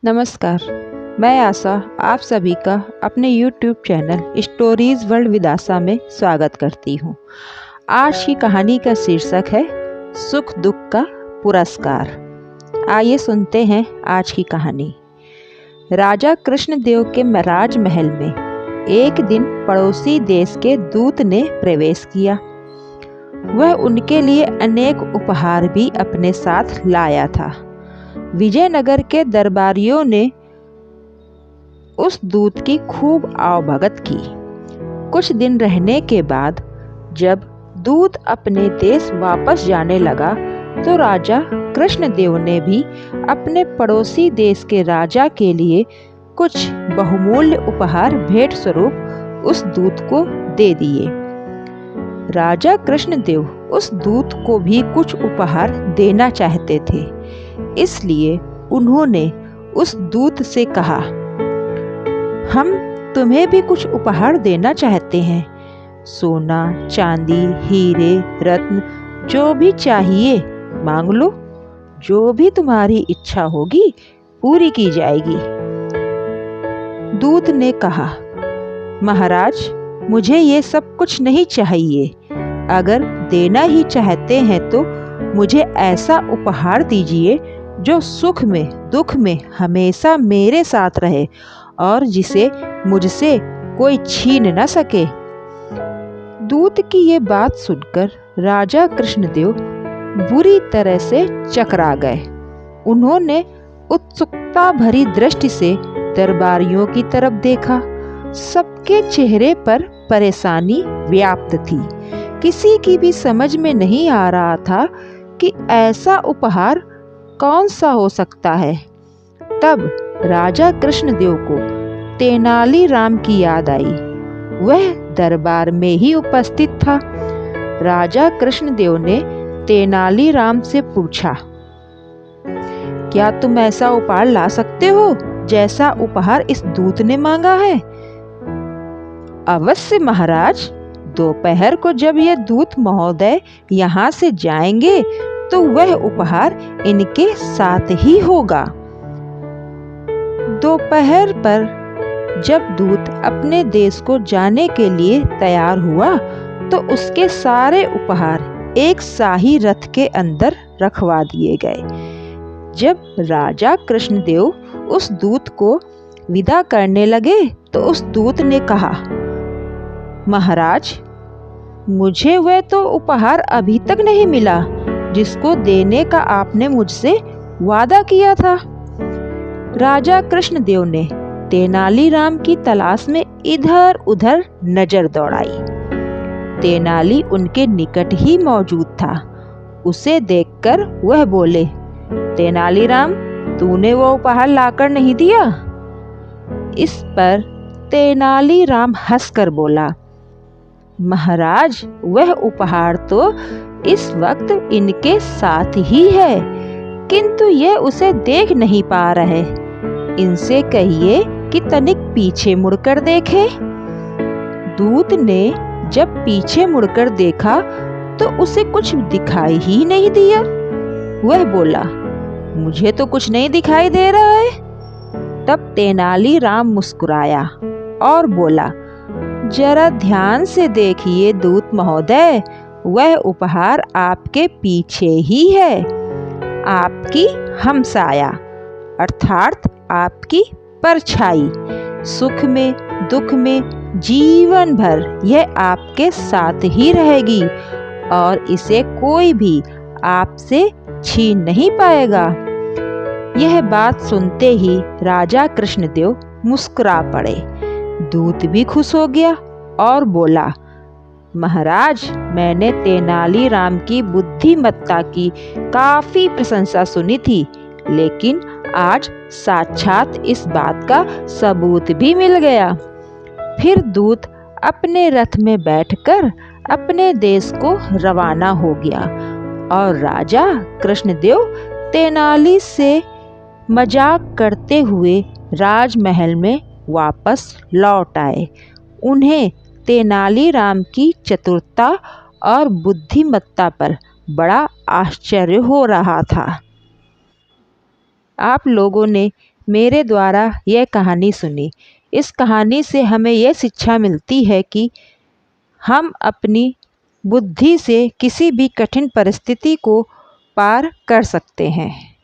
नमस्कार। मैं आशा आप सभी का अपने YouTube channel stories world with Asha में स्वागत करती हूँ। आज की कहानी का शीर्षक है सुख दुख का पुरस्कार। आइए सुनते हैं आज की कहानी। राजा कृष्णदेव के राजमहल में एक दिन पड़ोसी देश के दूत ने प्रवेश किया। वह उनके लिए अनेक उपहार भी अपने साथ लाया था। विजयनगर के दरबारियों ने उस दूत की खूब आवभगत की। कुछ दिन रहने के बाद जब दूत अपने देश वापस जाने लगा तो राजा कृष्णदेव ने भी अपने पड़ोसी देश के राजा के लिए कुछ बहुमूल्य उपहार भेंट स्वरूप उस दूत को दे दिए। राजा कृष्णदेव उस दूत को भी कुछ उपहार देना चाहते थे, इसलिए उन्होंने उस दूत से कहा, हम तुम्हें भी कुछ उपहार देना चाहते हैं। सोना, चांदी, हीरे, रत्न जो भी चाहिए मांग लो। जो भी तुम्हारी इच्छा होगी पूरी की जाएगी। दूत ने कहा, महाराज, मुझे ये सब कुछ नहीं चाहिए। अगर देना ही चाहते हैं तो मुझे ऐसा उपहार दीजिए जो सुख में दुख में हमेशा मेरे साथ रहे और जिसे मुझसे कोई छीन न सके। दूत की ये बात सुनकर राजा कृष्णदेव बुरी तरह से चकरा गए। उन्होंने उत्सुकता भरी दृष्टि से दरबारियों की तरफ देखा। सबके चेहरे पर परेशानी व्याप्त थी। किसी की भी समझ में नहीं आ रहा था कि ऐसा उपहार कौन सा हो सकता है। तब राजा कृष्णदेव को तेनालीराम की याद आई। वह दरबार में ही उपस्थित था। राजा कृष्णदेव ने तेनालीराम से पूछा, क्या तुम ऐसा उपहार ला सकते हो जैसा उपहार इस दूत ने मांगा है? अवश्य महाराज। दोपहर को जब ये दूत महोदय यहाँ से जाएंगे तो वह उपहार इनके साथ ही होगा। दोपहर पर जब दूत अपने देश को जाने के लिए तैयार हुआ तो उसके सारे उपहार एक शाही रथ के अंदर रखवा दिए गए। जब राजा कृष्णदेव उस दूत को विदा करने लगे तो उस दूत ने कहा, महाराज, मुझे वह तो उपहार अभी तक नहीं मिला जिसको देने का आपने मुझसे वादा किया था। राजा कृष्णदेव ने तेनालीराम की तलाश में इधर उधर नजर दौड़ाई। तेनाली उनके निकट ही मौजूद था। उसे देखकर वह बोले, तेनालीराम, तूने वो उपहार लाकर नहीं दिया? इस पर तेनालीराम हंसकर बोला, महाराज, वह उपहार तो इस वक्त इनके साथ ही है, किंतु ये उसे देख नहीं पा रहे। इनसे कहिए कि तनिक पीछे मुड़कर देखे। दूत ने जब पीछे मुड़कर देखा तो उसे कुछ दिखाई ही नहीं दिया। वह बोला, मुझे तो कुछ नहीं दिखाई दे रहा है। तब तेनालीराम मुस्कुराया और बोला, जरा ध्यान से देखिए दूत महोदय, वह उपहार आपके पीछे ही है। आपकी हमसाया अर्थात आपकी परछाई। सुख में दुख में जीवन भर यह आपके साथ ही रहेगी और इसे कोई भी आपसे छीन नहीं पाएगा। यह बात सुनते ही राजा कृष्णदेव मुस्कुरा पड़े। दूत भी खुश हो गया और बोला, महाराज, मैंने तेनालीराम की बुद्धिमत्ता की काफी प्रशंसा सुनी थी, लेकिन आज साक्षात इस बात का सबूत भी मिल गया। फिर दूत अपने रथ में बैठकर अपने देश को रवाना हो गया और राजा कृष्णदेव तेनाली से मजाक करते हुए राजमहल में वापस लौट आए। उन्हें तेनालीराम की चतुरता और बुद्धिमत्ता पर बड़ा आश्चर्य हो रहा था। आप लोगों ने मेरे द्वारा यह कहानी सुनी। इस कहानी से हमें यह शिक्षा मिलती है कि हम अपनी बुद्धि से किसी भी कठिन परिस्थिति को पार कर सकते हैं।